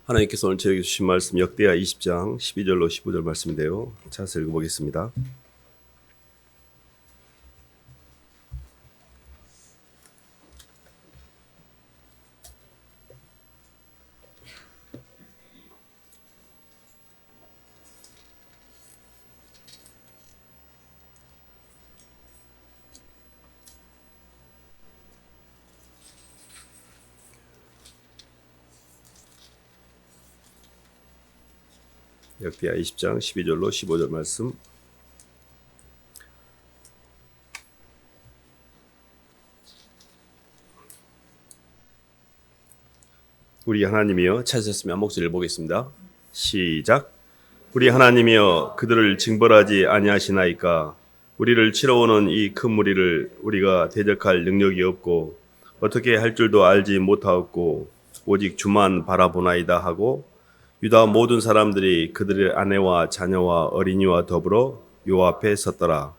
하나님께서 오늘 저에게 주신 말씀 역대하 20장 12절로 15절 말씀인데요. 자세히 읽어보겠습니다. 역대하 20장 12절로 15절 말씀. 우리 하나님이여 찾으셨으면 한 목소리를 보겠습니다. 시작. 우리 하나님이여 그들을 징벌하지 아니하시나이까. 우리를 치러오는 이 큰 무리를 우리가 대적할 능력이 없고 어떻게 할 줄도 알지 못하였고 오직 주만 바라보나이다 하고 유다 모든 사람들이 그들의 아내와 자녀와 어린이와 더불어 여호와 앞에 섰더라.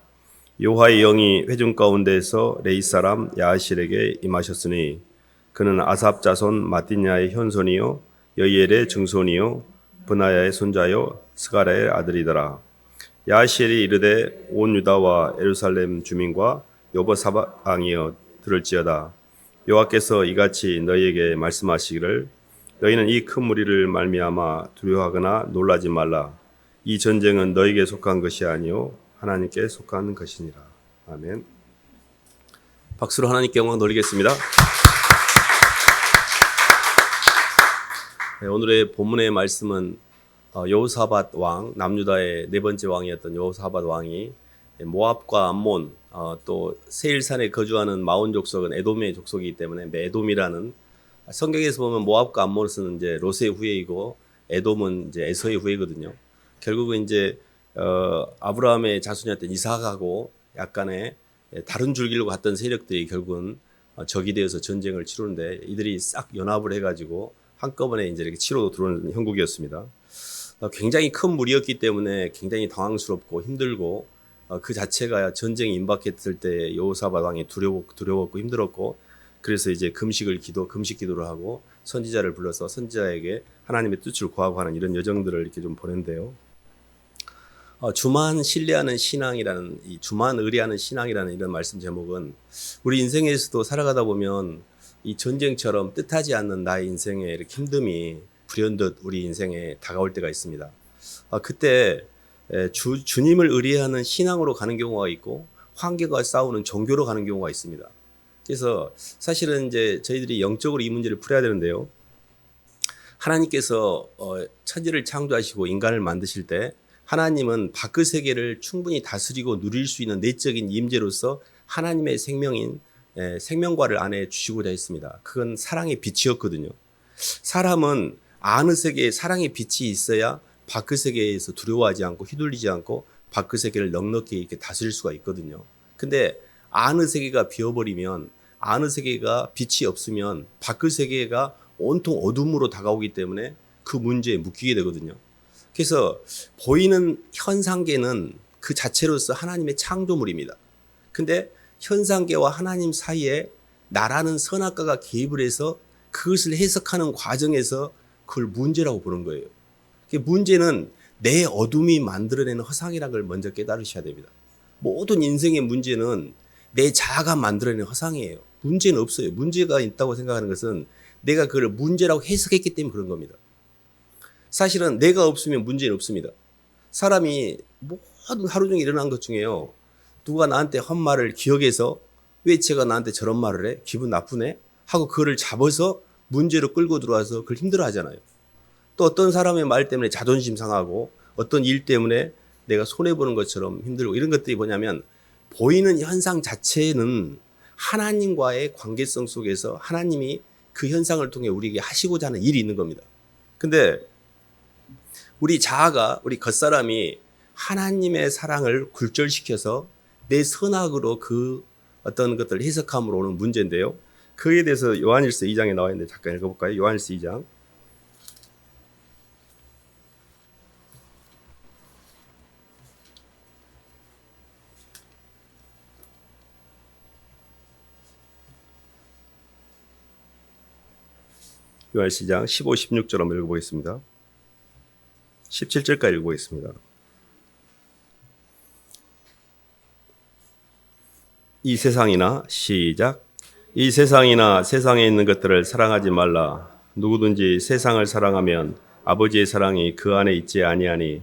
여호와의 영이 회중 가운데에서 레이 사람 야하실에게 임하셨으니 그는 아삽 자손 마띠냐의 현손이요 여이엘의 증손이요 브나야의 손자요 스가랴의 아들이더라. 야하실이 이르되 온 유다와 예루살렘 주민과 여호사밧 왕이여 들을지어다. 여호와께서 이같이 너희에게 말씀하시기를 너희는 이 큰 무리를 말미암아 두려워하거나 놀라지 말라. 이 전쟁은 너희에게 속한 것이 아니요 하나님께 속한 것이니라. 아멘. 박수로 하나님께 영광 돌리겠습니다. 네, 오늘의 본문의 말씀은 여호사밧 왕, 남유다의 네 번째 왕이었던 여호사밧 왕이 모압과 암몬, 또 세일산에 거주하는 마온 족속은 에돔의 족속이기 때문에 에돔이라는, 성경에서 보면 모압과 암몬은 이제 롯의 후예이고 에돔은 이제 에서의 후예거든요. 결국은 이제 아브라함의 자손이었던 이삭하고 약간의 다른 줄기로 갔던 세력들이 결국은 적이 되어서 전쟁을 치르는데 이들이 싹 연합을 해가지고 한꺼번에 이제 이렇게 치러 들어오는 형국이었습니다. 굉장히 큰 무리였기 때문에 굉장히 당황스럽고 힘들고 그 자체가 전쟁이 임박했을 때 여호사밧 왕이 두려웠고 힘들었고, 그래서 이제 금식 기도를 하고 선지자를 불러서 선지자에게 하나님의 뜻을 구하고 하는 이런 여정들을 이렇게 좀 보낸대요. 주만 신뢰하는 신앙이라는, 이 주만 의뢰하는 신앙이라는 이런 말씀 제목은 우리 인생에서도 살아가다 보면 이 전쟁처럼 뜻하지 않는 나의 인생에 이렇게 힘듦이 불현듯 우리 인생에 다가올 때가 있습니다. 그때 주님을 의뢰하는 신앙으로 가는 경우가 있고 환경과 싸우는 종교로 가는 경우가 있습니다. 그래서 사실은 이제 저희들이 영적으로 이 문제를 풀어야 되는데요. 하나님께서 천지를 창조하시고 인간을 만드실 때 하나님은 밖의 세계를 충분히 다스리고 누릴 수 있는 내적인 임재로서 하나님의 생명인 생명과를 안에 주시고자 했습니다. 그건 사랑의 빛이었거든요. 사람은 아는 세계에 사랑의 빛이 있어야 밖의 세계에서 두려워하지 않고 휘둘리지 않고 밖의 세계를 넉넉히 이렇게 다스릴 수가 있거든요. 근데 아는 세계가 비어버리면, 아는 세계가 빛이 없으면 밖의 세계가 온통 어둠으로 다가오기 때문에 그 문제에 묶이게 되거든요. 그래서 보이는 현상계는 그 자체로서 하나님의 창조물입니다. 근데 현상계와 하나님 사이에 나라는 선악과가 개입을 해서 그것을 해석하는 과정에서 그걸 문제라고 보는 거예요. 문제는 내 어둠이 만들어내는 허상이라는 걸 먼저 깨달으셔야 됩니다. 모든 인생의 문제는 내 자아가 만들어내는 허상이에요. 문제는 없어요. 문제가 있다고 생각하는 것은 내가 그걸 문제라고 해석했기 때문에 그런 겁니다. 사실은 내가 없으면 문제는 없습니다. 사람이 모든 하루 종일 일어난 것 중에요, 누가 나한테 한 말을 기억해서 왜 제가 나한테 저런 말을 해? 기분 나쁘네? 하고 그거를 잡아서 문제로 끌고 들어와서 그걸 힘들어 하잖아요. 또 어떤 사람의 말 때문에 자존심 상하고 어떤 일 때문에 내가 손해보는 것처럼 힘들고, 이런 것들이 뭐냐면 보이는 현상 자체는 하나님과의 관계성 속에서 하나님이 그 현상을 통해 우리에게 하시고자 하는 일이 있는 겁니다. 근데 우리 자아가, 우리 겉사람이 하나님의 사랑을 굴절시켜서 내 선악으로 그 어떤 것들을 해석함으로 오는 문제인데요. 그에 대해서 요한일서 2장에 나와 있는데 잠깐 읽어볼까요? 요한일서 2장. 요한시장 15, 16절 한번 읽어보겠습니다. 17절까지 읽어보겠습니다. 이 세상이나 시작. 이 세상이나 세상에 있는 것들을 사랑하지 말라. 누구든지 세상을 사랑하면 아버지의 사랑이 그 안에 있지 아니하니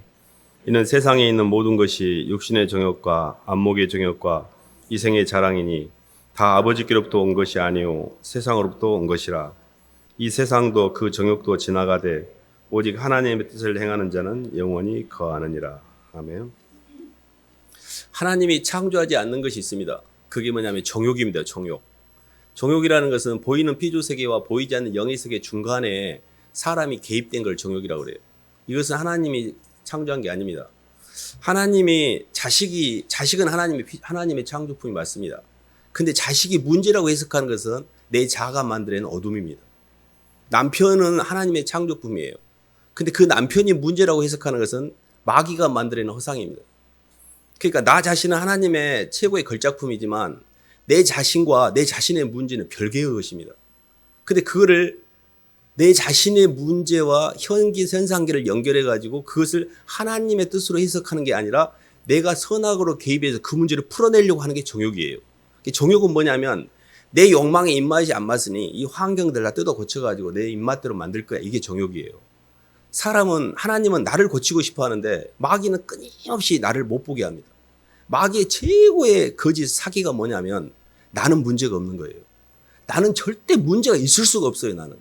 이는 세상에 있는 모든 것이 육신의 정욕과 안목의 정욕과 이생의 자랑이니 다 아버지께로부터 온 것이 아니요 세상으로부터 온 것이라. 이 세상도 그 정욕도 지나가되 오직 하나님의 뜻을 행하는 자는 영원히 거하느니라. 아멘. 하나님이 창조하지 않는 것이 있습니다. 그게 뭐냐면 정욕입니다. 정욕. 정욕이라는 것은 보이는 피조세계와 보이지 않는 영의 세계 중간에 사람이 개입된 걸 정욕이라고 그래요. 이것은 하나님이 창조한 게 아닙니다. 하나님이 자식은 하나님의 창조품이 맞습니다. 근데 자식이 문제라고 해석하는 것은 내 자아가 만들어낸 어둠입니다. 남편은 하나님의 창조품이에요. 근데 그 남편이 문제라고 해석하는 것은 마귀가 만들어낸 허상입니다. 그러니까 나 자신은 하나님의 최고의 걸작품이지만 내 자신과 내 자신의 문제는 별개의 것입니다. 근데 그거를 내 자신의 문제와 현상계를 연결해가지고 그것을 하나님의 뜻으로 해석하는 게 아니라 내가 선악으로 개입해서 그 문제를 풀어내려고 하는 게 정욕이에요. 정욕은 뭐냐면 내 욕망의 입맛이 안 맞으니 이 환경들 다 뜯어 고쳐가지고 내 입맛대로 만들 거야. 이게 정욕이에요. 하나님은 나를 고치고 싶어 하는데 마귀는 끊임없이 나를 못 보게 합니다. 마귀의 최고의 거짓 사기가 뭐냐면 나는 문제가 없는 거예요. 나는 절대 문제가 있을 수가 없어요. 나는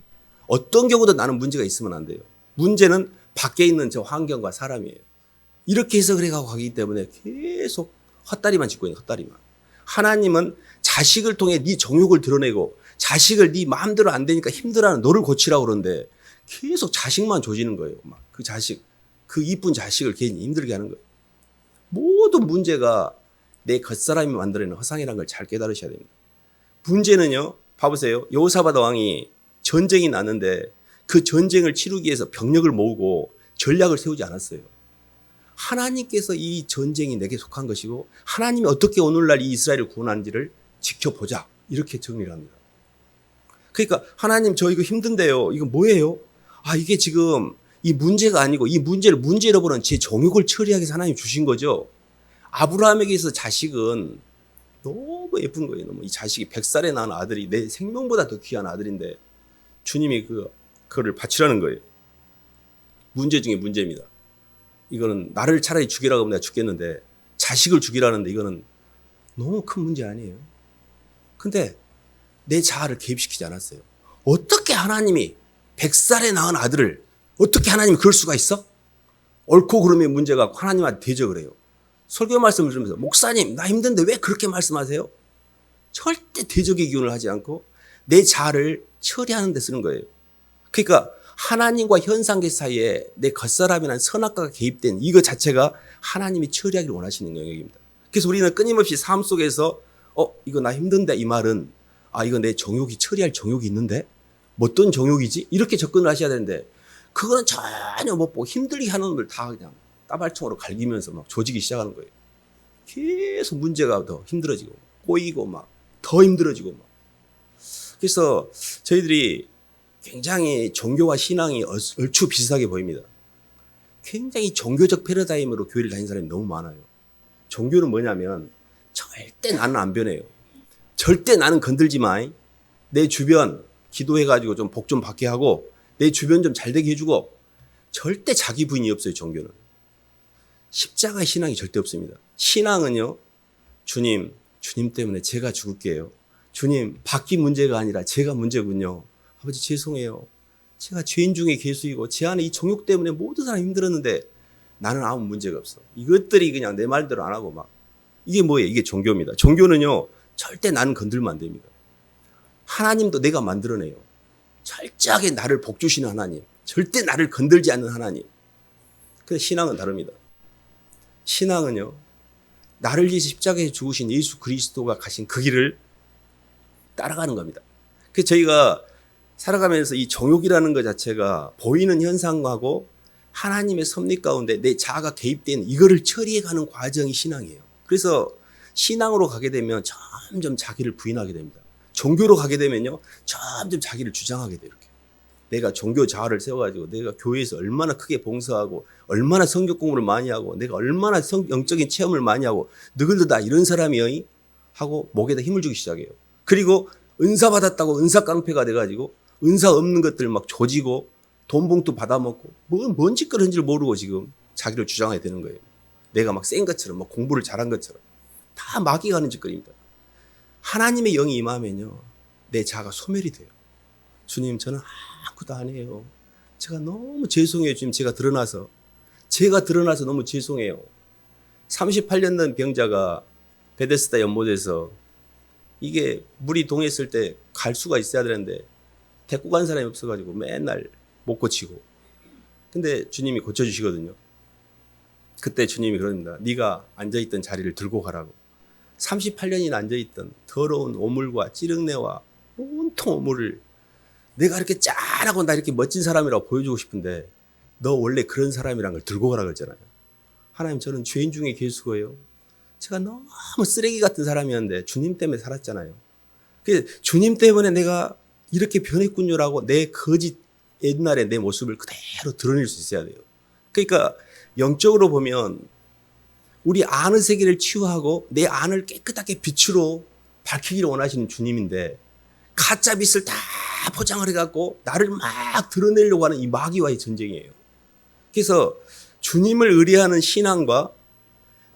어떤 경우도 나는 문제가 있으면 안 돼요. 문제는 밖에 있는 저 환경과 사람이에요. 이렇게 해석을 해가고 가기 때문에 계속 헛다리만 짚고 있는 헛다리만. 하나님은 자식을 통해 네 정욕을 드러내고 자식을 네 마음대로 안 되니까 힘들어하는 너를 고치라고 그러는데 계속 자식만 조지는 거예요. 막 그 자식, 그 이쁜 자식을 괜히 힘들게 하는 거예요. 모든 문제가 내 겉사람이 만들어낸 허상이라는 걸 잘 깨달으셔야 됩니다. 문제는요, 봐보세요. 여호사밧 왕이 전쟁이 났는데 그 전쟁을 치르기 위해서 병력을 모으고 전략을 세우지 않았어요. 하나님께서 이 전쟁이 내게 속한 것이고 하나님이 어떻게 오늘날 이 이스라엘을 구원하는지를 지켜보자. 이렇게 정리를 합니다. 그러니까 하나님 저 이거 힘든데요. 이거 뭐예요? 이게 지금 이 문제가 아니고 이 문제를 문제로 보는 제 정욕을 처리하기 위해서 하나님 주신 거죠. 아브라함에게 있어서 자식은 너무 예쁜 거예요. 이 자식이 100살에 낳은 아들이 내 생명보다 더 귀한 아들인데 주님이 그거를 바치라는 거예요. 문제 중에 문제입니다. 이거는 나를 차라리 죽이라고 하면 내가 죽겠는데 자식을 죽이라는데 이거는 너무 큰 문제 아니에요. 근데 내 자아를 개입시키지 않았어요. 어떻게 하나님이 100살에 낳은 아들을 어떻게 하나님이 그럴 수가 있어? 옳고 그름의 문제가 하나님한테 대적을 해요. 설교 말씀을 들으면서 목사님 나 힘든데 왜 그렇게 말씀하세요? 절대 대적의 기운을 하지 않고 내 자아를 처리하는 데 쓰는 거예요. 그러니까 하나님과 현상계 사이에 내 겉사람이란 선악과가 개입된 이거 자체가 하나님이 처리하기를 원하시는 영역입니다. 그래서 우리는 끊임없이 삶 속에서 이거 나 힘든데 이 말은 이거 내 정욕이 처리할 정욕이 있는데 어떤 정욕이지? 이렇게 접근을 하셔야 되는데 그거는 전혀 못 보고 힘들게 하는 놈들 다 그냥 따발총으로 갈기면서 막 조지기 시작하는 거예요. 계속 문제가 더 힘들어지고 꼬이고 막 더 힘들어지고 막. 그래서 저희들이 굉장히 종교와 신앙이 얼추 비슷하게 보입니다. 굉장히 종교적 패러다임으로 교회를 다니는 사람이 너무 많아요. 종교는 뭐냐면 절대 나는 안 변해요. 절대 나는 건들지 마. 내 주변 기도해가지고 좀 복 좀 받게 하고 내 주변 좀 잘 되게 해주고 절대 자기 부인이 없어요. 종교는. 십자가의 신앙이 절대 없습니다. 신앙은요. 주님 때문에 제가 죽을게요. 주님 받기 문제가 아니라 제가 문제군요. 아버지 죄송해요. 제가 죄인 중에 괴수이고 제 안에 이 정욕 때문에 모든 사람이 힘들었는데 나는 아무 문제가 없어. 이것들이 그냥 내 말대로 안 하고 막. 이게 뭐예요? 이게 종교입니다. 종교는요. 절대 나는 건들면 안 됩니다. 하나님도 내가 만들어내요. 철저하게 나를 복주시는 하나님. 절대 나를 건들지 않는 하나님. 근데 신앙은 다릅니다. 신앙은요. 나를 위해서 십자가에 죽으신 예수 그리스도가 가신 그 길을 따라가는 겁니다. 그래서 저희가 살아가면서 이 정욕이라는 것 자체가 보이는 현상하고 하나님의 섭리 가운데 내 자아가 개입된 이거를 처리해가는 과정이 신앙이에요. 그래서 신앙으로 가게 되면 점점 자기를 부인하게 됩니다. 종교로 가게 되면요 점점 자기를 주장하게 돼요. 이렇게 내가 종교 자화를 세워가지고 내가 교회에서 얼마나 크게 봉사하고 얼마나 성경 공부를 많이 하고 내가 얼마나 영적인 체험을 많이 하고 너희들 다 이런 사람이여 하고 목에다 힘을 주기 시작해요. 그리고 은사 받았다고 은사 깡패가 돼가지고 은사 없는 것들 막 조지고 돈 봉투 받아먹고 뭔 짓거리인지 모르고 지금 자기를 주장해야 되는 거예요. 내가 막 센 것처럼 막 공부를 잘한 것처럼 다 마귀가 하는 짓거리입니다. 하나님의 영이 임하면요 내 자아가 소멸이 돼요. 주님 저는 아무것도 아니에요. 제가 너무 죄송해요. 주님 제가 드러나서 너무 죄송해요. 38년 된 병자가 베데스다 연못에서 이게 물이 동했을 때 갈 수가 있어야 되는데 데리고 간 사람이 없어가지고 맨날 못 고치고 근데 주님이 고쳐주시거든요. 그때 주님이 그럽니다. 네가 앉아있던 자리를 들고 가라고. 38년이나 앉아있던 더러운 오물과 찌릉내와 온통 오물을 내가 이렇게 짠하고 나 이렇게 멋진 사람이라고 보여주고 싶은데 너 원래 그런 사람이란 걸 들고 가라 그랬잖아요. 하나님 저는 죄인 중에 괴수고요. 제가 너무 쓰레기 같은 사람이었는데 주님 때문에 살았잖아요. 주님 때문에 내가 이렇게 변했군요라고 내 거짓 옛날에 내 모습을 그대로 드러낼 수 있어야 돼요. 그러니까 영적으로 보면 우리 안의 세계를 치유하고 내 안을 깨끗하게 빛으로 밝히기를 원하시는 주님인데 가짜 빛을 다 포장을 해갖고 나를 막 드러내려고 하는 이 마귀와의 전쟁이에요. 그래서 주님을 의뢰하는 신앙과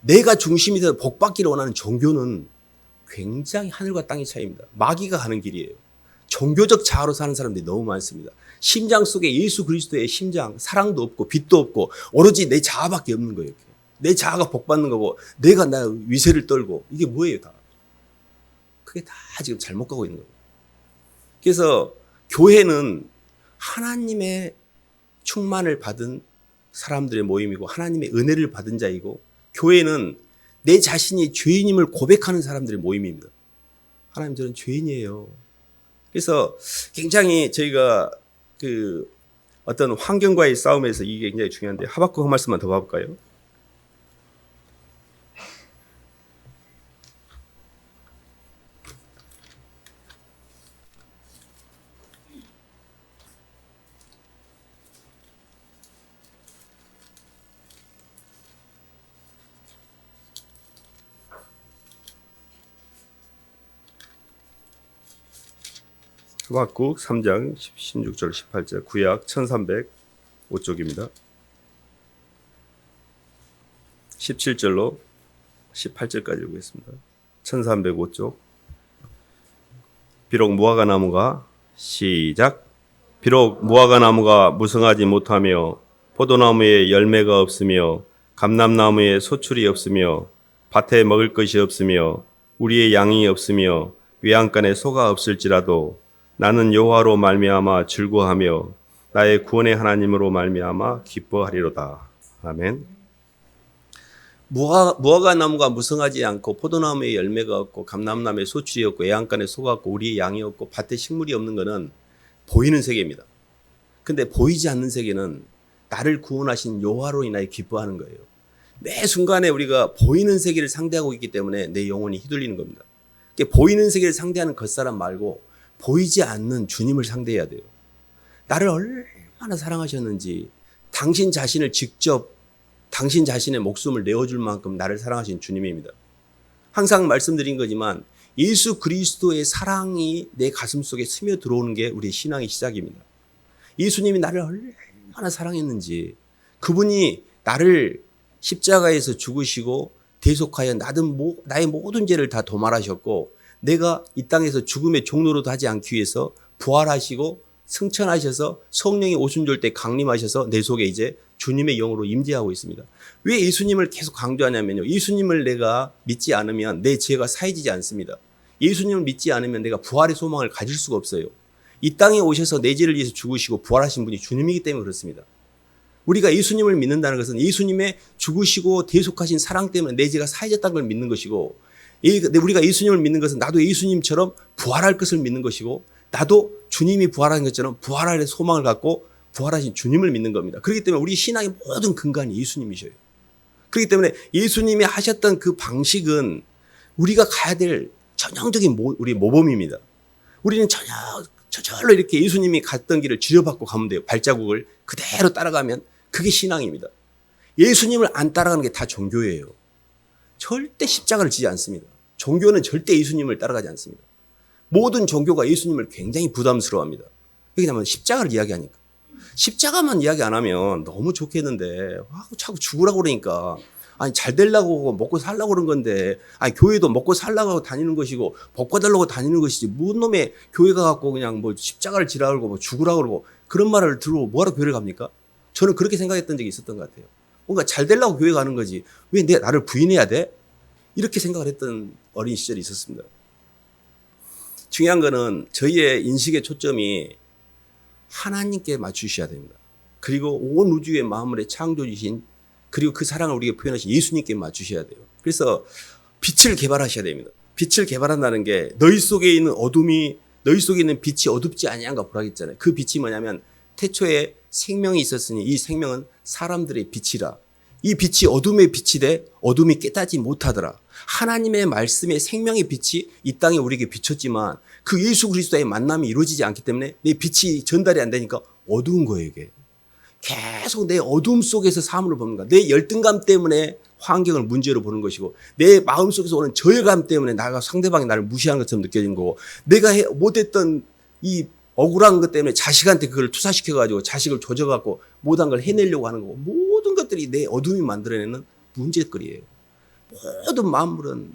내가 중심이 되어 복받기를 원하는 종교는 굉장히 하늘과 땅의 차이입니다. 마귀가 가는 길이에요. 종교적 자아로 사는 사람들이 너무 많습니다. 심장 속에 예수 그리스도의 심장, 사랑도 없고 빛도 없고 오로지 내 자아밖에 없는 거예요. 이렇게. 내 자아가 복받는 거고 내가 나 위세를 떨고 이게 뭐예요 다. 그게 다 지금 잘못 가고 있는 거예요. 그래서 교회는 하나님의 충만을 받은 사람들의 모임이고 하나님의 은혜를 받은 자이고 교회는 내 자신이 죄인임을 고백하는 사람들의 모임입니다. 하나님 저는 죄인이에요. 그래서 굉장히 저희가 그 어떤 환경과의 싸움에서 이게 굉장히 중요한데 하박국 한 말씀만 더 봐볼까요? 하박국 3장 16절 18절 구약 1305쪽입니다. 17절로 18절까지 보겠습니다. 1305쪽. 비록 무화과 나무가 시작. 비록 무화과 나무가 무성하지 못하며 포도나무에 열매가 없으며 감람나무에 소출이 없으며 밭에 먹을 것이 없으며 우리의 양이 없으며 외양간에 소가 없을지라도 나는 여호와로 말미암아 즐거워하며 나의 구원의 하나님으로 말미암아 기뻐하리로다. 아멘. 무화과 나무가 무성하지 않고 포도나무에 열매가 없고 감람나무에 소출이 없고 외양간에 소가 없고 우리의 양이 없고 밭에 식물이 없는 것은 보이는 세계입니다. 근데 보이지 않는 세계는 나를 구원하신 여호와로 인하여 기뻐하는 거예요. 매 순간에 우리가 보이는 세계를 상대하고 있기 때문에 내 영혼이 휘둘리는 겁니다. 보이는 세계를 상대하는 겉사람 말고 보이지 않는 주님을 상대해야 돼요. 나를 얼마나 사랑하셨는지 당신 자신을 직접 당신 자신의 목숨을 내어줄 만큼 나를 사랑하신 주님입니다. 항상 말씀드린 거지만 예수 그리스도의 사랑이 내 가슴 속에 스며 들어오는 게 우리의 신앙의 시작입니다. 예수님이 나를 얼마나 사랑했는지 그분이 나를 십자가에서 죽으시고 대속하여 나의 모든 죄를 다 도말하셨고 내가 이 땅에서 죽음의 종로로도 하지 않기 위해서 부활하시고 승천하셔서 성령이 오순절 때 강림하셔서 내 속에 이제 주님의 영으로 임재하고 있습니다. 왜 예수님을 계속 강조하냐면요. 예수님을 내가 믿지 않으면 내 죄가 사해지지 않습니다. 예수님을 믿지 않으면 내가 부활의 소망을 가질 수가 없어요. 이 땅에 오셔서 내 죄를 위해서 죽으시고 부활하신 분이 주님이기 때문에 그렇습니다. 우리가 예수님을 믿는다는 것은 예수님의 죽으시고 대속하신 사랑 때문에 내 죄가 사해졌다는 걸 믿는 것이고 우리가 예수님을 믿는 것은 나도 예수님처럼 부활할 것을 믿는 것이고 나도 주님이 부활하신 것처럼 부활할 소망을 갖고 부활하신 주님을 믿는 겁니다. 그렇기 때문에 우리 신앙의 모든 근간이 예수님이셔요. 그렇기 때문에 예수님이 하셨던 그 방식은 우리가 가야 될 전형적인 우리 모범입니다. 우리는 저절로 이렇게 예수님이 갔던 길을 지려받고 가면 돼요. 발자국을 그대로 따라가면 그게 신앙입니다. 예수님을 안 따라가는 게 다 종교예요. 절대 십자가를 지지 않습니다. 종교는 절대 예수님을 따라가지 않습니다. 모든 종교가 예수님을 굉장히 부담스러워합니다. 왜냐하면 십자가를 이야기하니까. 십자가만 이야기 안 하면 너무 좋겠는데 자꾸 죽으라고 그러니까 아니 잘 되려고 먹고 살려고 그런 건데 아니 교회도 먹고 살려고 다니는 것이고 복 받으려고 다니는 것이지 무슨 놈의 교회가 갖고 그냥 뭐 십자가를 지라 그러고 뭐 죽으라고 그러고 그런 말을 들고 뭐하러 교회를 갑니까? 저는 그렇게 생각했던 적이 있었던 것 같아요. 뭔가 잘 되려고 교회 가는 거지 왜 나를 부인해야 돼? 이렇게 생각을 했던 어린 시절이 있었습니다. 중요한 거는 저희의 인식의 초점이 하나님께 맞추셔야 됩니다. 그리고 온 우주의 만물의 창조주신 그리고 그 사랑을 우리에게 표현하신 예수님께 맞추셔야 돼요. 그래서 빛을 개발하셔야 됩니다. 빛을 개발한다는 게 너희 속에 있는 어둠이 너희 속에 있는 빛이 어둡지 아니한가 보라 했잖아요. 그 빛이 뭐냐면 태초에 생명이 있었으니 이 생명은 사람들의 빛이라. 이 빛이 어둠의 빛이 돼 어둠이 깨닫지 못하더라. 하나님의 말씀의 생명의 빛이 이 땅에 우리에게 비쳤지만 그 예수 그리스도의 만남이 이루어지지 않기 때문에 내 빛이 전달이 안 되니까 어두운 거예요 이게. 계속 내 어둠 속에서 사물을 보는 거야. 내 열등감 때문에 환경을 문제로 보는 것이고 내 마음속에서 오는 저열감 때문에 나가 상대방이 나를 무시하는 것처럼 느껴지는 거고 내가 못했던 이 억울한 것 때문에 자식한테 그걸 투사시켜가지고 자식을 조져갖고 못한 걸 해내려고 하는 거고 모든 것들이 내 어둠이 만들어내는 문제거리예요. 모든 만물은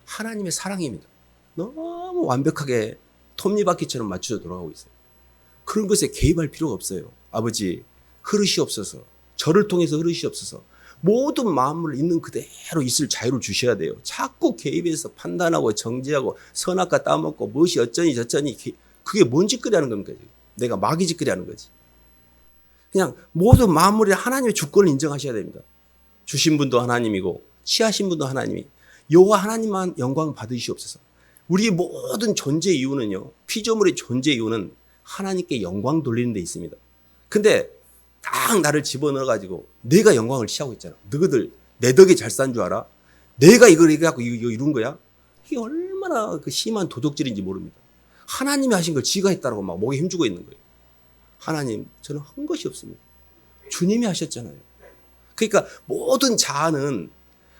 하나님의 사랑입니다. 너무 완벽하게 톱니바퀴처럼 맞춰져 돌아가고 있어요. 그런 것에 개입할 필요가 없어요. 아버지 흐르시옵소서. 저를 통해서 흐르시옵소서. 모든 만물을 있는 그대로 있을 자유를 주셔야 돼요. 자꾸 개입해서 판단하고 정죄하고 선악과 따먹고 무엇이 어쩌니 저쩌니 그게 뭔 짓거리 하는 겁니까? 내가 마귀 짓거리 하는 거지. 그냥 모든 만물에 하나님의 주권을 인정하셔야 됩니다. 주신 분도 하나님이고 취하신 분도 하나님이 여호와 하나님만 영광 받으시옵소서. 우리의 모든 존재 이유는요. 피조물의 존재 이유는 하나님께 영광 돌리는 데 있습니다. 근데 딱 나를 집어넣어가지고 내가 영광을 취하고 있잖아. 너희들 내 덕에 잘 산 줄 알아? 내가 이걸 해갖고 이거 이룬 거야? 이게 얼마나 그 심한 도둑질인지 모릅니다. 하나님이 하신 걸 지가 했다고 막 목에 힘주고 있는 거예요. 하나님, 저는 한 것이 없습니다. 주님이 하셨잖아요. 그러니까 모든 자아는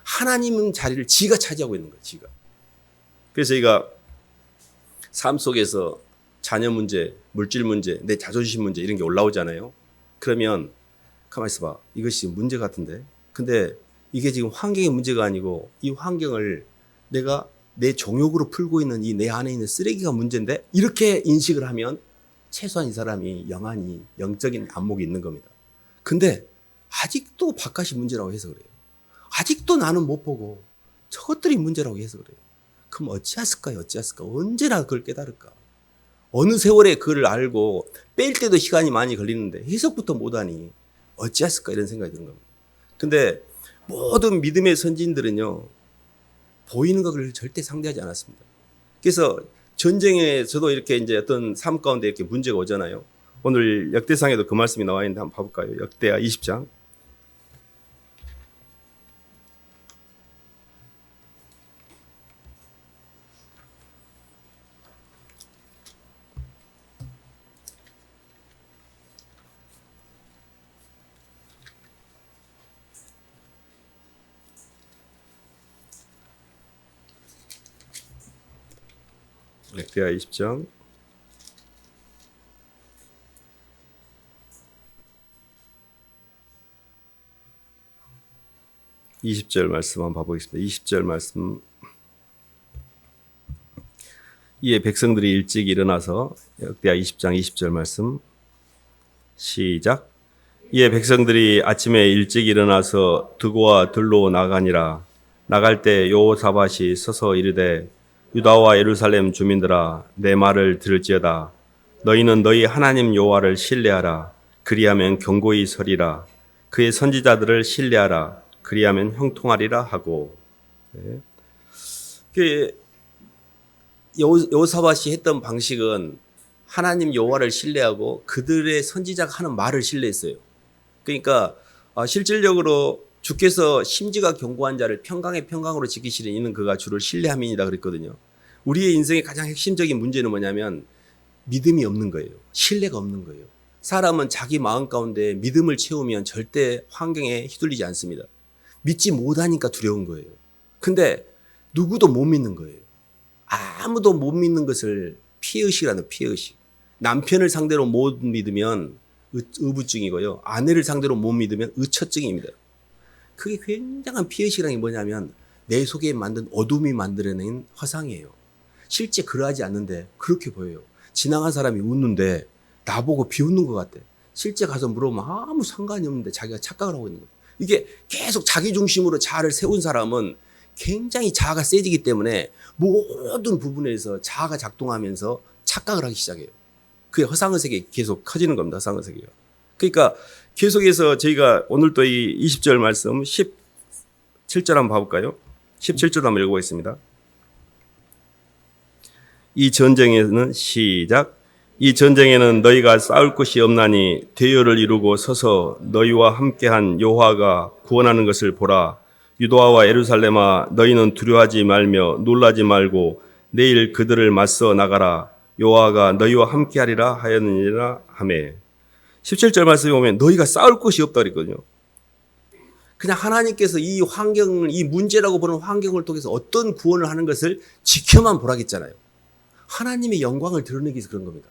하나님 자리를 지가 차지하고 있는 거예요. 지가. 그래서 저희가 삶 속에서 자녀 문제, 물질 문제, 내 자존심 문제 이런 게 올라오잖아요. 그러면 가만히 있어봐. 이것이 문제 같은데. 근데 이게 지금 환경의 문제가 아니고 이 환경을 내가 내 종욕으로 풀고 있는 이 내 안에 있는 쓰레기가 문제인데 이렇게 인식을 하면 최소한 이 사람이 영안이 영적인 안목이 있는 겁니다. 근데 아직도 바깥이 문제라고 해서 그래요. 아직도 나는 못 보고 저것들이 문제라고 해서 그래요. 그럼 어찌했을까요? 언제나 그걸 깨달을까? 어느 세월에 그걸 알고 뺄 때도 시간이 많이 걸리는데 해석부터 못하니 어찌했을까? 이런 생각이 드는 겁니다. 근데 모든 믿음의 선진들은요. 보이는 것을 절대 상대하지 않았습니다. 그래서 전쟁에 저도 이렇게 이제 어떤 삶 가운데 이렇게 문제가 오잖아요. 오늘 역대상에도 그 말씀이 나와 있는데 한번 봐볼까요? 역대하 20장. 역대하 20장 20절 말씀 한번 봐보겠습니다. 20절 말씀. 이에 백성들이 일찍 일어나서 역대하 20장 20절 말씀 시작. 이에 백성들이 아침에 일찍 일어나서 드고와 들로 나가니라. 나갈 때 여호사밧이 서서 이르되 유다와 예루살렘 주민들아 내 말을 들을지어다. 너희는 너희 하나님 여호와를 신뢰하라. 그리하면 경고히 서리라. 그의 선지자들을 신뢰하라. 그리하면 형통하리라 하고. 네. 여호사밧이 했던 방식은 하나님 여호와를 신뢰하고 그들의 선지자가 하는 말을 신뢰했어요. 그러니까 실질적으로 주께서 심지가 견고한 자를 평강의 평강으로 지키시는 이는 그가 주를 신뢰함이니라 그랬거든요. 우리의 인생의 가장 핵심적인 문제는 뭐냐면 믿음이 없는 거예요. 신뢰가 없는 거예요. 사람은 자기 마음 가운데 믿음을 채우면 절대 환경에 휘둘리지 않습니다. 믿지 못하니까 두려운 거예요. 근데 누구도 못 믿는 거예요. 아무도 못 믿는 것을 피해의식이라는 피해의식. 남편을 상대로 못 믿으면 의부증이고요. 아내를 상대로 못 믿으면 의처증입니다. 그게 굉장한 피해의식이라는 게 뭐냐면 내 속에 만든 어둠이 만들어낸 화상이에요. 실제 그러하지 않는데 그렇게 보여요. 지나간 사람이 웃는데 나보고 비웃는 것 같대. 실제 가서 물어보면 아무 상관이 없는데 자기가 착각을 하고 있는 거예요. 이게 계속 자기 중심으로 자아를 세운 사람은 굉장히 자아가 세지기 때문에 모든 부분에서 자아가 작동하면서 착각을 하기 시작해요. 그게 허상의색이 계속 커지는 겁니다. 허상의색이요. 그러니까 계속해서 저희가 오늘 또 이 20절 말씀 17절 한번 봐볼까요? 17절 한번 읽어보겠습니다. 이 전쟁에는 시작. 이 전쟁에는 너희가 싸울 것이 없나니 대열을 이루고 서서 너희와 함께한 여호와가 구원하는 것을 보라. 유다와 예루살렘아 너희는 두려워하지 말며 놀라지 말고 내일 그들을 맞서 나가라. 여호와가 너희와 함께하리라 하였느니라 하매. 17절 말씀에 보면 너희가 싸울 것이 없다 그랬거든요. 그냥 하나님께서 이 환경을, 이 문제라고 보는 환경을 통해서 어떤 구원을 하는 것을 지켜만 보라겠잖아요. 하나님의 영광을 드러내기 위해서 그런 겁니다.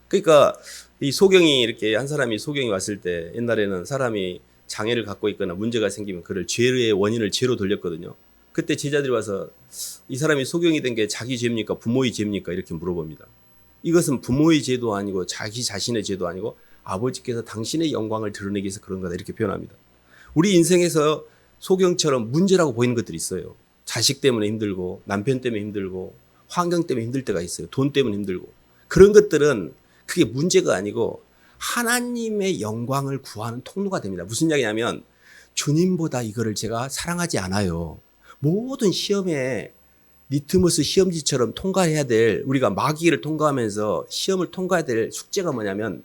그러니까 이 소경이 이렇게 한 사람이 소경이 왔을 때 옛날에는 사람이 장애를 갖고 있거나 문제가 생기면 그를 죄의 원인을 죄로 돌렸거든요. 그때 제자들이 와서 이 사람이 소경이 된 게 자기 죄입니까? 부모의 죄입니까? 이렇게 물어봅니다. 이것은 부모의 죄도 아니고 자기 자신의 죄도 아니고 아버지께서 당신의 영광을 드러내기 위해서 그런 거다 이렇게 표현합니다. 우리 인생에서 소경처럼 문제라고 보이는 것들이 있어요. 자식 때문에 힘들고 남편 때문에 힘들고 환경 때문에 힘들 때가 있어요. 돈 때문에 힘들고. 그런 것들은 그게 문제가 아니고 하나님의 영광을 구하는 통로가 됩니다. 무슨 이야기냐면 주님보다 이거를 제가 사랑하지 않아요. 모든 시험에 리트머스 시험지처럼 통과해야 될, 우리가 마귀를 통과하면서 시험을 통과해야 될 숙제가 뭐냐면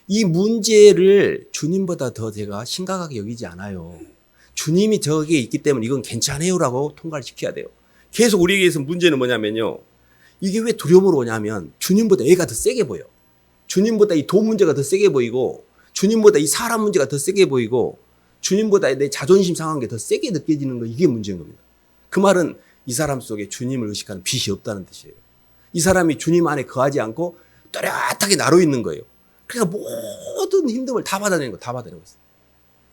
이 문제를 주님보다 더 제가 심각하게 여기지 않아요. 주님이 저기에 있기 때문에 이건 괜찮아요라고 통과를 시켜야 돼요. 계속 우리에게서 문제는 뭐냐면요. 이게 왜 두려움으로 오냐면 주님보다 얘가 더 세게 보여. 주님보다 이 돈 문제가 더 세게 보이고 주님보다 이 사람 문제가 더 세게 보이고 주님보다 내 자존심 상한 게 더 세게 느껴지는 거, 이게 문제인 겁니다. 그 말은 이 사람 속에 주님을 의식하는 빛이 없다는 뜻이에요. 이 사람이 주님 안에 거하지 않고 또렷하게 나로 있는 거예요. 그러니까 모든 힘듦을 다 받아내는 거, 다 받아내는 거예요.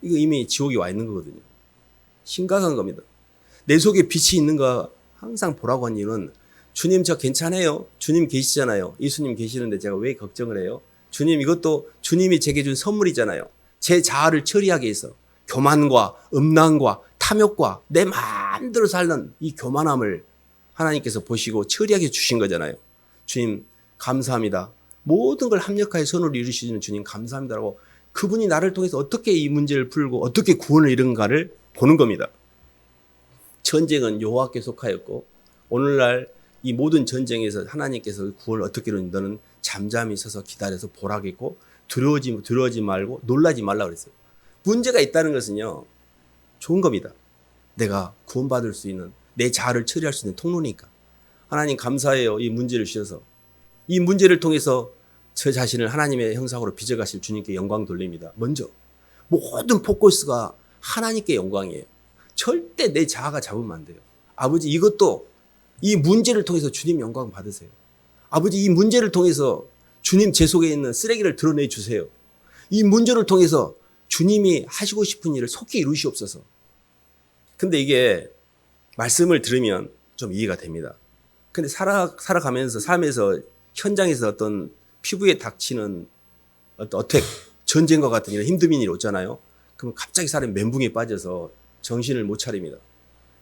이거 이미 지옥에 와 있는 거거든요. 심각한 겁니다. 내 속에 빛이 있는 거 항상 보라고 한 이유는 주님 저 괜찮아요. 주님 계시잖아요. 예수님 계시는데 제가 왜 걱정을 해요? 주님 이것도 주님이 제게 준 선물이잖아요. 제 자아를 처리하기 위해서 교만과 음란과 탐욕과 내 마음대로 살던 이 교만함을 하나님께서 보시고 처리하게 주신 거잖아요. 주님 감사합니다. 모든 걸 합력하여 선을 이루시는 주님 감사합니다라고 그분이 나를 통해서 어떻게 이 문제를 풀고 어떻게 구원을 이룬가를 보는 겁니다. 전쟁은 여호와께 속하였고 오늘날 이 모든 전쟁에서 하나님께서 구원을 어떻게 이루는지 너는 잠잠히 서서 기다려서 보라겠고 두려워하지 말고 놀라지 말라 그랬어요. 문제가 있다는 것은요. 좋은 겁니다. 내가 구원받을 수 있는 내 자아를 처리할 수 있는 통로니까. 하나님 감사해요. 이 문제를 주셔서. 이 문제를 통해서 저 자신을 하나님의 형상으로 빚어가실 주님께 영광 돌립니다. 먼저 모든 포커스가 하나님께 영광이에요. 절대 내 자아가 잡으면 안 돼요. 아버지 이것도 이 문제를 통해서 주님 영광 받으세요. 아버지 이 문제를 통해서 주님 제 속에 있는 쓰레기를 드러내 주세요. 이 문제를 통해서 주님이 하시고 싶은 일을 속히 이루시옵소서. 근데 이게 말씀을 들으면 좀 이해가 됩니다. 근데 살아가면서 삶에서 현장에서 어떤 피부에 닥치는 어떤 어택, 전쟁과 같은 이런 힘든 일이 오잖아요. 그러면 갑자기 사람이 멘붕에 빠져서 정신을 못 차립니다.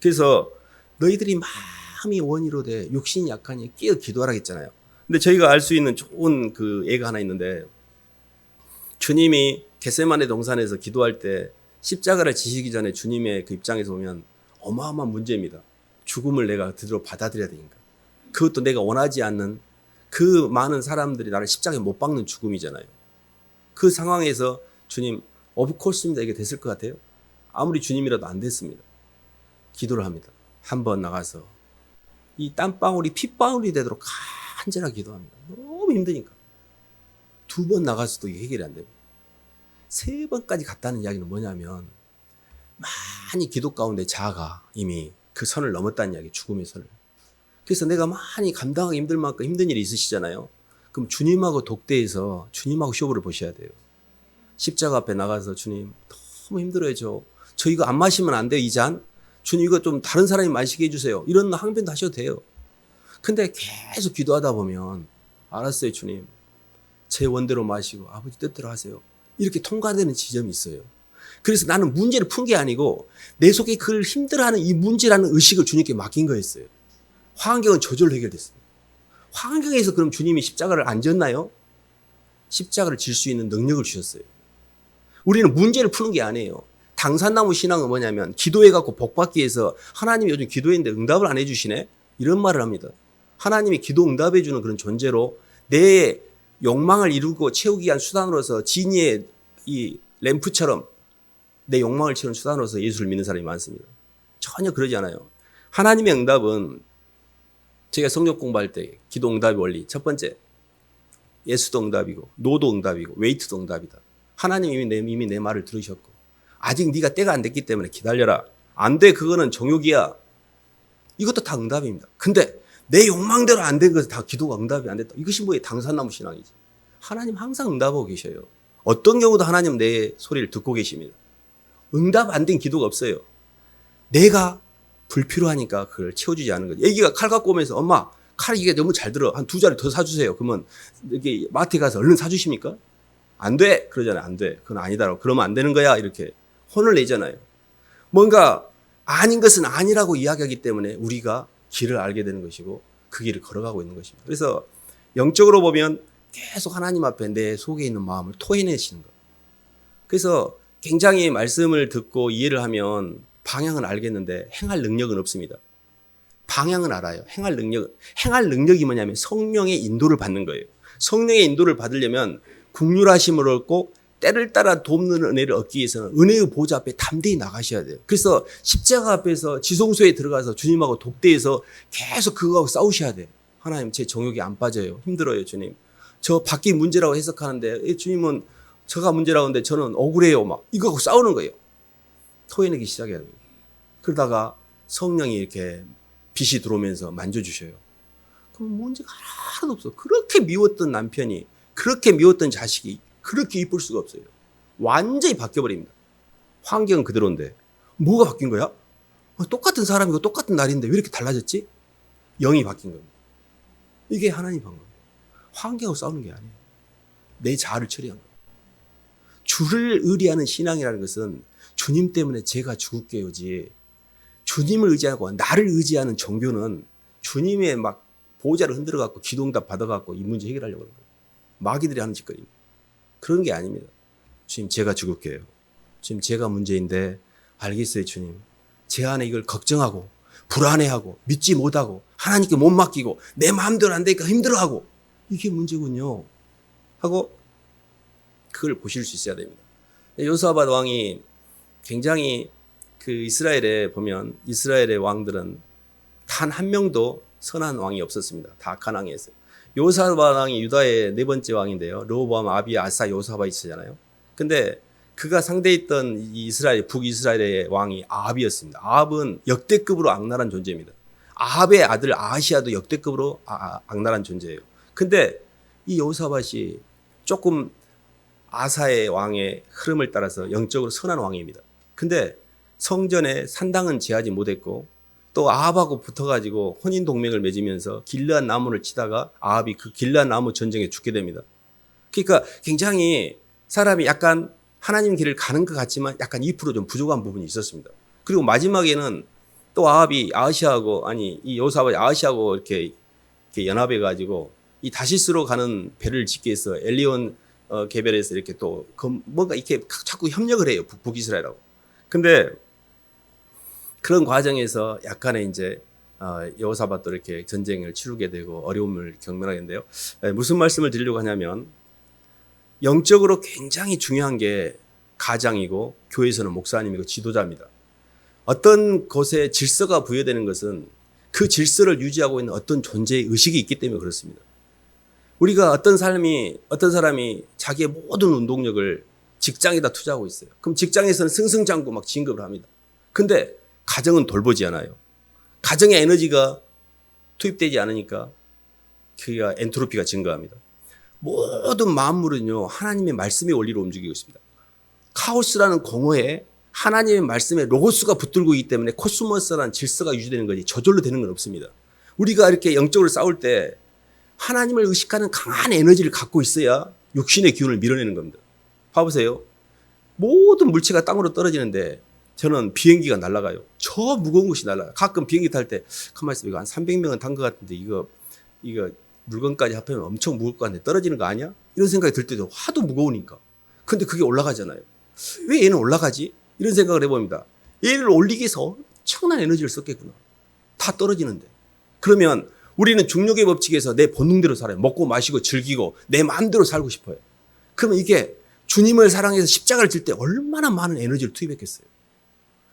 그래서 너희들이 마음이 원이로 돼 육신이 약하니 깨어 기도하라 했잖아요. 근데 저희가 알 수 있는 좋은 그 예가 하나 있는데 주님이 겟세마네 동산에서 기도할 때 십자가를 지시기 전에 주님의 그 입장에서 보면 어마어마한 문제입니다. 죽음을 내가 그대로 받아들여야 되니까. 그것도 내가 원하지 않는 그 많은 사람들이 나를 십자가에 못 박는 죽음이잖아요. 그 상황에서 주님 오브 코스입니다. 이게 됐을 것 같아요? 아무리 주님이라도 안 됐습니다. 기도를 합니다. 한 번 나가서 이 땀방울이 핏방울이 되도록 간절하게 기도합니다. 너무 힘드니까. 2번 나가서도 이게 해결이 안 됩니다. 3번까지 갔다는 이야기는 뭐냐면 많이 기도 가운데 자아가 이미 그 선을 넘었다는 이야기, 죽음의 선을. 그래서 내가 많이 감당하기 힘들 만큼 힘든 일이 있으시잖아요. 그럼 주님하고 독대해서 주님하고 쇼부를 보셔야 돼요. 십자가 앞에 나가서 주님 너무 힘들어요. 저 이거 안 마시면 안 돼요. 이 잔. 주님 이거 좀 다른 사람이 마시게 해주세요. 이런 항변도 하셔도 돼요. 근데 계속 기도하다 보면 알았어요 주님. 제 원대로 마시고 아버지 뜻대로 하세요. 이렇게 통과되는 지점이 있어요. 그래서 나는 문제를 푼 게 아니고 내 속에 그걸 힘들어하는 이 문제라는 의식을 주님께 맡긴 거였어요. 환경은 저절로 해결됐어요. 환경에서 그럼 주님이 십자가를 안 졌나요? 십자가를 질 수 있는 능력을 주셨어요. 우리는 문제를 푸는 게 아니에요. 당산나무 신앙은 뭐냐면 기도해갖고 복받기 위해서 하나님이 요즘 기도했는데 응답을 안 해주시네? 이런 말을 합니다. 하나님이 기도 응답해주는 그런 존재로 내 욕망을 이루고 채우기 위한 수단으로서 지니의 이 램프처럼 내 욕망을 채우는 수단으로서 예수를 믿는 사람이 많습니다. 전혀 그러지 않아요. 하나님의 응답은 제가 성경 공부할 때 기도 응답의 원리 첫 번째 예수도 응답이고 노도 응답이고 웨이트도 응답이다. 하나님이 이미 내 말을 들으셨고 아직 네가 때가 안 됐기 때문에 기다려라. 안 돼 그거는 정욕이야. 이것도 다 응답입니다. 근데 내 욕망대로 안 된 것은 다 기도가 응답이 안 됐다. 이것이 뭐예요? 당산나무 신앙이지. 하나님 항상 응답하고 계셔요. 어떤 경우도 하나님 내 소리를 듣고 계십니다. 응답 안 된 기도가 없어요. 내가 불필요하니까 그걸 채워주지 않은 거죠. 애기가 칼 갖고 오면서 엄마 칼 이게 너무 잘 들어. 한 2자리 더 사주세요. 그러면 이렇게 마트에 가서 얼른 사주십니까? 안 돼. 그러잖아요. 안 돼. 그건 아니다라고. 그러면 안 되는 거야. 이렇게 혼을 내잖아요. 뭔가 아닌 것은 아니라고 이야기하기 때문에 우리가 길을 알게 되는 것이고 그 길을 걸어가고 있는 것입니다. 그래서 영적으로 보면 계속 하나님 앞에 내 속에 있는 마음을 토해내시는 것. 그래서 굉장히 말씀을 듣고 이해를 하면 방향은 알겠는데 행할 능력은 없습니다. 방향은 알아요. 행할 능력이 뭐냐면 성령의 인도를 받는 거예요. 성령의 인도를 받으려면 국률하심을 얻고 때를 따라 돕는 은혜를 얻기 위해서는 은혜의 보좌 앞에 담대히 나가셔야 돼요. 그래서 십자가 앞에서 지성소에 들어가서 주님하고 독대해서 계속 그거하고 싸우셔야 돼요. 하나님 제 정욕이 안 빠져요. 힘들어요 주님. 저 밖이 문제라고 해석하는데 주님은 저가 문제라고 하는데 저는 억울해요. 막 이거하고 싸우는 거예요. 토해내기 시작해야 돼요. 그러다가 성령이 이렇게 빛이 들어오면서 만져주셔요. 그럼 문제가 하나도 없어. 그렇게 미웠던 남편이 그렇게 미웠던 자식이 그렇게 이쁠 수가 없어요. 완전히 바뀌어버립니다. 환경은 그대로인데 뭐가 바뀐 거야? 똑같은 사람이고 똑같은 날인데 왜 이렇게 달라졌지? 영이 바뀐 겁니다. 이게 하나님 방법이에요. 환경하고 싸우는 게 아니에요. 내 자아를 처리하는 거예요. 주를 의리하는 신앙이라는 것은 주님 때문에 제가 죽을게요지 주님을 의지하고 나를 의지하는 종교는 주님의 막 보호자를 흔들어갖고 기도응답 받아갖고 이 문제 해결하려고 하는 거예요. 마귀들이 하는 짓거리입니다. 그런 게 아닙니다. 주님 제가 죽을게요. 주님 제가 문제인데 알겠어요 주님. 제 안에 이걸 걱정하고 불안해하고 믿지 못하고 하나님께 못 맡기고 내 마음대로 안 되니까 힘들어하고 이게 문제군요. 하고 그걸 보실 수 있어야 됩니다. 여호사밧 왕이 굉장히 그 이스라엘에 보면 이스라엘의 왕들은 단 한 명도 선한 왕이 없었습니다. 다 악한 왕이었어요. 여호사밧 왕이 유다의 4번째 왕인데요. 르호보암, 아비야, 아사, 여호사밧이 있었잖아요. 근데 그가 상대했던 이 이스라엘, 북이스라엘의 왕이 아합이었습니다. 아합은 역대급으로 악랄한 존재입니다. 아합의 아들 아하시아도 역대급으로 악랄한 존재예요. 근데 이 여호사밧이 조금 아사의 왕의 흐름을 따라서 영적으로 선한 왕입니다. 근데 성전에 산당은 제하지 못했고 또 아합하고 붙어가지고 혼인 동맹을 맺으면서 길르앗 나무를 치다가 아합이 그 길르앗 나무 전쟁에 죽게 됩니다. 그러니까 굉장히 사람이 약간 하나님 길을 가는 것 같지만 약간 2% 좀 부족한 부분이 있었습니다. 그리고 마지막에는 또 아합이 이 여호사밧이 아하시하고 이렇게 연합해가지고 이 다시스로 가는 배를 짓기 위해서 엘리온 개별에서 이렇게 또 뭔가 이렇게 자꾸 협력을 해요. 북이스라엘하고. 근데 그런 과정에서 약간의 이제 여호사밧도 이렇게 전쟁을 치르게 되고 어려움을 경험하겠는데요. 무슨 말씀을 드리려고 하냐면 영적으로 굉장히 중요한 게 가장이고 교회에서는 목사님이고 지도자입니다. 어떤 곳에 질서가 부여되는 것은 그 질서를 유지하고 있는 어떤 존재의 의식이 있기 때문에 그렇습니다. 우리가 어떤 사람이 자기의 모든 운동력을 직장에다 투자하고 있어요. 그럼 직장에서는 승승장구 막 진급을 합니다. 근데 가정은 돌보지 않아요. 가정에 에너지가 투입되지 않으니까 그가 엔트로피가 증가합니다. 모든 만물은요, 하나님의 말씀의 원리로 움직이고 있습니다. 카오스라는 공허에 하나님의 말씀에 로고스가 붙들고 있기 때문에 코스모스라는 질서가 유지되는 거지 저절로 되는 건 없습니다. 우리가 이렇게 영적으로 싸울 때 하나님을 의식하는 강한 에너지를 갖고 있어야 육신의 기운을 밀어내는 겁니다. 봐보세요. 모든 물체가 땅으로 떨어지는데 저는 비행기가 날아가요. 저 무거운 것이 날아가요. 가끔 비행기 탈 때 가만히 있어, 이거 한 300명은 탄 것 같은데 이거 물건까지 합하면 엄청 무거울 것 같은데 떨어지는 거 아니야? 이런 생각이 들 때도 하도 무거우니까. 근데 그게 올라가잖아요. 왜 얘는 올라가지? 이런 생각을 해봅니다. 얘를 올리기 위해서 엄청난 에너지를 썼겠구나. 다 떨어지는데. 그러면 우리는 중력의 법칙에서 내 본능대로 살아요. 먹고 마시고 즐기고 내 마음대로 살고 싶어요. 그러면 이게 주님을 사랑해서 십자가를 질 때 얼마나 많은 에너지를 투입했겠어요.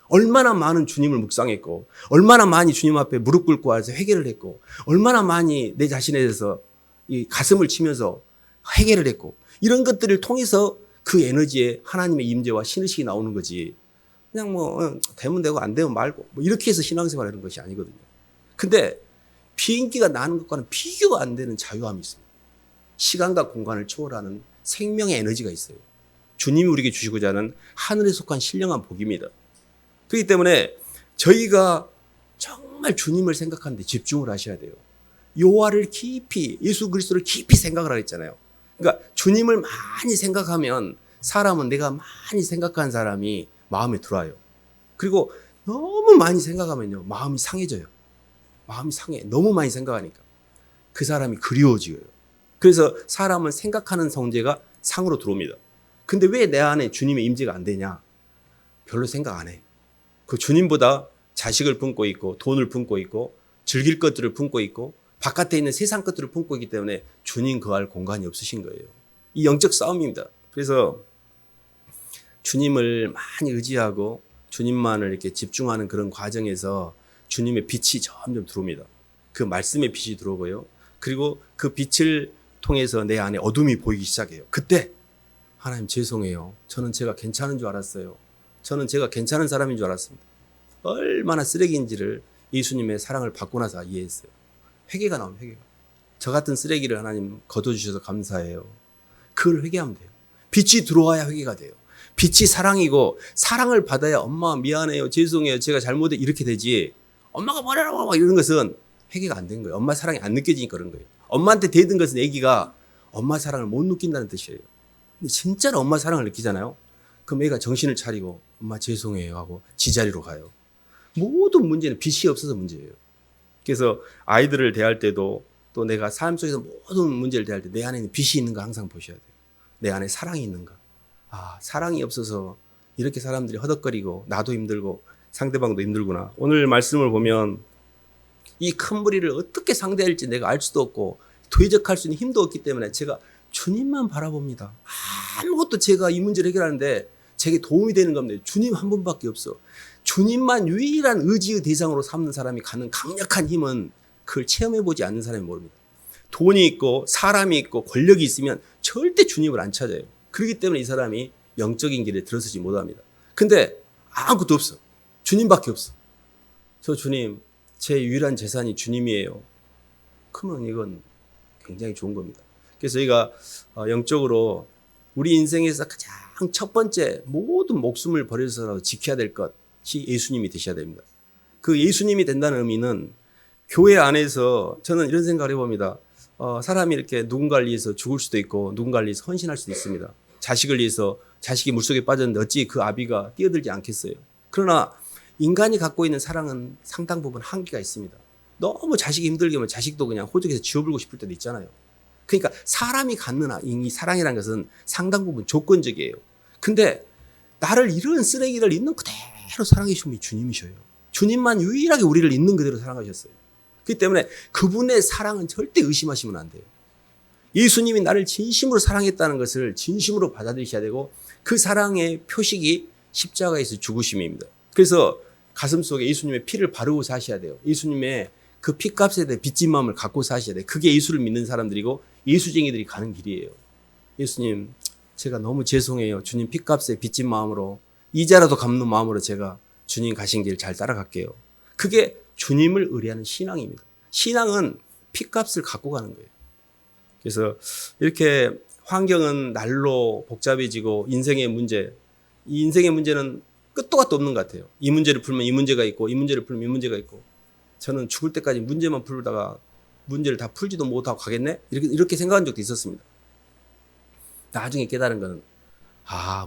얼마나 많은 주님을 묵상했고, 얼마나 많이 주님 앞에 무릎 꿇고 와서 회개를 했고, 얼마나 많이 내 자신에 대해서 이 가슴을 치면서 회개를 했고, 이런 것들을 통해서 그 에너지에 하나님의 임재와 신의식이 나오는 거지. 그냥 되면 되고 안 되면 말고 이렇게 해서 신앙생활을 하는 것이 아니거든요. 근데 비행기가 나는 것과는 비교가 안 되는 자유함이 있습니다. 시간과 공간을 초월하는 생명의 에너지가 있어요. 주님이 우리에게 주시고자 하는 하늘에 속한 신령한 복입니다. 그렇기 때문에 저희가 정말 주님을 생각하는데 집중을 하셔야 돼요. 요하를 깊이, 예수 그리스도를 깊이 생각을 하랬잖아요. 그러니까 주님을 많이 생각하면 사람은 내가 많이 생각한 사람이 마음에 들어와요. 그리고 너무 많이 생각하면요, 마음이 상해져요. 마음이 상해. 너무 많이 생각하니까. 그 사람이 그리워져요. 그래서 사람은 생각하는 성제가 상으로 들어옵니다. 근데 왜 내 안에 주님의 임재가 안 되냐? 별로 생각 안 해. 그 주님보다 자식을 품고 있고 돈을 품고 있고 즐길 것들을 품고 있고 바깥에 있는 세상 것들을 품고 있기 때문에 주님 거할 공간이 없으신 거예요. 이 영적 싸움입니다. 그래서 주님을 많이 의지하고 주님만을 이렇게 집중하는 그런 과정에서 주님의 빛이 점점 들어옵니다. 그 말씀의 빛이 들어오고요. 그리고 그 빛을 통해서 내 안에 어둠이 보이기 시작해요. 그때 하나님 죄송해요. 저는 제가 괜찮은 줄 알았어요. 저는 제가 괜찮은 사람인 줄 알았습니다. 얼마나 쓰레기인지를 예수님의 사랑을 받고 나서 이해했어요. 회개가 나오면 회개가. 저 같은 쓰레기를 하나님 거둬주셔서 감사해요. 그걸 회개하면 돼요. 빛이 들어와야 회개가 돼요. 빛이 사랑이고 사랑을 받아야 엄마 미안해요. 죄송해요. 제가 잘못해 이렇게 되지. 엄마가 뭐라고 이런 것은 회개가 안 된 거예요. 엄마 사랑이 안 느껴지니까 그런 거예요. 엄마한테 대든 것은 애기가 엄마 사랑을 못 느낀다는 뜻이에요. 근데 진짜로 엄마 사랑을 느끼잖아요. 그럼 애가 정신을 차리고 엄마 죄송해요 하고 지자리로 가요. 모든 문제는 빛이 없어서 문제예요. 그래서 아이들을 대할 때도 또 내가 삶 속에서 모든 문제를 대할 때 내 안에 있는 빛이 있는가 항상 보셔야 돼요. 내 안에 사랑이 있는가. 아, 사랑이 없어서 이렇게 사람들이 허덕거리고 나도 힘들고 상대방도 힘들구나. 오늘 말씀을 보면 이 큰 무리를 어떻게 상대할지 내가 알 수도 없고 대적할 수 있는 힘도 없기 때문에 제가 주님만 바라봅니다. 아무것도 제가 이 문제를 해결하는데 제게 도움이 되는 겁니다. 주님 한 분밖에 없어. 주님만 유일한 의지의 대상으로 삼는 사람이 가는 강력한 힘은 그걸 체험해보지 않는 사람이 모릅니다. 돈이 있고 사람이 있고 권력이 있으면 절대 주님을 안 찾아요. 그렇기 때문에 이 사람이 영적인 길에 들어서지 못합니다. 근데 아무것도 없어. 주님밖에 없어. 저 주님, 제 유일한 재산이 주님이에요. 그러면 이건 굉장히 좋은 겁니다. 그래서 저희가 영적으로 우리 인생에서 가장 첫 번째 모든 목숨을 버려서라도 지켜야 될 것이 예수님이 되셔야 됩니다. 그 예수님이 된다는 의미는 교회 안에서 저는 이런 생각을 해봅니다. 사람이 이렇게 누군가를 위해서 죽을 수도 있고 누군가를 위해서 헌신할 수도 있습니다. 자식을 위해서 자식이 물속에 빠졌는데 어찌 그 아비가 뛰어들지 않겠어요. 그러나 인간이 갖고 있는 사랑은 상당 부분 한계가 있습니다. 너무 자식이 힘들게 하면 자식도 그냥 호적에서 지워버리고 싶을 때도 있잖아요. 그러니까 사람이 갖는 이 사랑이라는 것은 상당 부분 조건적이에요. 근데 나를 이런 쓰레기를 있는 그대로 사랑해 주신 분이 주님이셔요. 주님만 유일하게 우리를 있는 그대로 사랑하셨어요. 그렇기 때문에 그분의 사랑은 절대 의심하시면 안 돼요. 예수님이 나를 진심으로 사랑했다는 것을 진심으로 받아들이셔야 되고 그 사랑의 표식이 십자가에서 죽으심입니다. 그래서 가슴속에 예수님의 피를 바르고 사셔야 돼요. 예수님의 그 피값에 대해 빚진 마음을 갖고 사셔야 돼요. 그게 예수를 믿는 사람들이고 예수쟁이들이 가는 길이에요. 예수님, 제가 너무 죄송해요. 주님 핏값에 빚진 마음으로 이자라도 갚는 마음으로 제가 주님 가신 길 잘 따라갈게요. 그게 주님을 의뢰하는 신앙입니다. 신앙은 핏값을 갖고 가는 거예요. 그래서 이렇게 환경은 날로 복잡해지고 인생의 문제, 이 인생의 문제는 끝도 갓도 없는 것 같아요. 이 문제를 풀면 이 문제가 있고 이 문제를 풀면 이 문제가 있고 저는 죽을 때까지 문제만 풀다가 문제를 다 풀지도 못하고 가겠네? 이렇게 생각한 적도 있었습니다. 나중에 깨달은 거는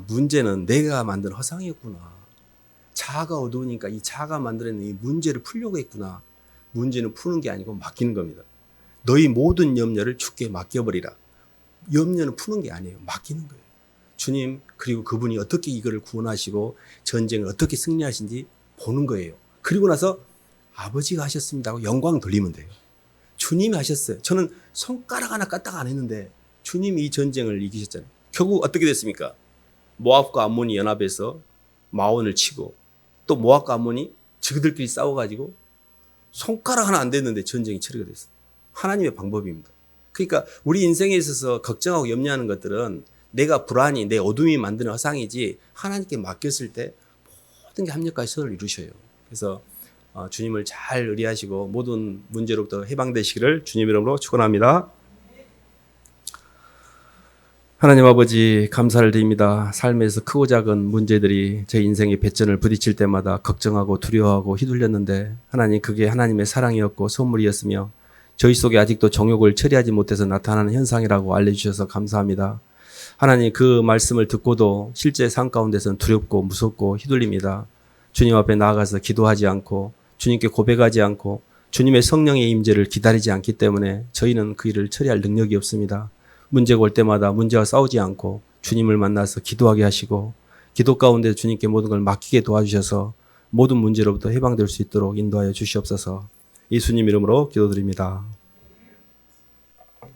문제는 내가 만든 허상이었구나. 자아가 어두우니까 이 자아가 만들어낸 이 문제를 풀려고 했구나. 문제는 푸는 게 아니고 맡기는 겁니다. 너희 모든 염려를 주께 맡겨버리라. 염려는 푸는 게 아니에요. 맡기는 거예요. 주님 그리고 그분이 어떻게 이거를 구원하시고 전쟁을 어떻게 승리하신지 보는 거예요. 그리고 나서 아버지가 하셨습니다 하고 영광 돌리면 돼요. 주님이 하셨어요. 저는 손가락 하나 까딱 안 했는데 주님이 이 전쟁을 이기셨잖아요. 결국 어떻게 됐습니까? 모압과 암몬이 연합해서 마온을 치고 또 모압과 암몬이 저들끼리 싸워가지고 손가락 하나 안 됐는데 전쟁이 처리가 됐어요. 하나님의 방법입니다. 그러니까 우리 인생에 있어서 걱정하고 염려하는 것들은 내가 불안이 내 어둠이 만드는 허상이지 하나님께 맡겼을 때 모든 게 합력까지 선을 이루셔요. 그래서 주님을 잘 의뢰하시고 모든 문제로부터 해방되시기를 주님 이름으로 축원합니다. 하나님 아버지 감사를 드립니다. 삶에서 크고 작은 문제들이 제 인생의 배전을 부딪힐 때마다 걱정하고 두려워하고 휘둘렸는데 하나님 그게 하나님의 사랑이었고 선물이었으며 저희 속에 아직도 정욕을 처리하지 못해서 나타나는 현상이라고 알려주셔서 감사합니다. 하나님 그 말씀을 듣고도 실제 삶 가운데서는 두렵고 무섭고 휘둘립니다. 주님 앞에 나아가서 기도하지 않고 주님께 고백하지 않고 주님의 성령의 임재를 기다리지 않기 때문에 저희는 그 일을 처리할 능력이 없습니다. 문제가 올 때마다 문제와 싸우지 않고 주님을 만나서 기도하게 하시고 기도 가운데 주님께 모든 걸 맡기게 도와주셔서 모든 문제로부터 해방될 수 있도록 인도하여 주시옵소서. 예수님 이름으로 기도드립니다.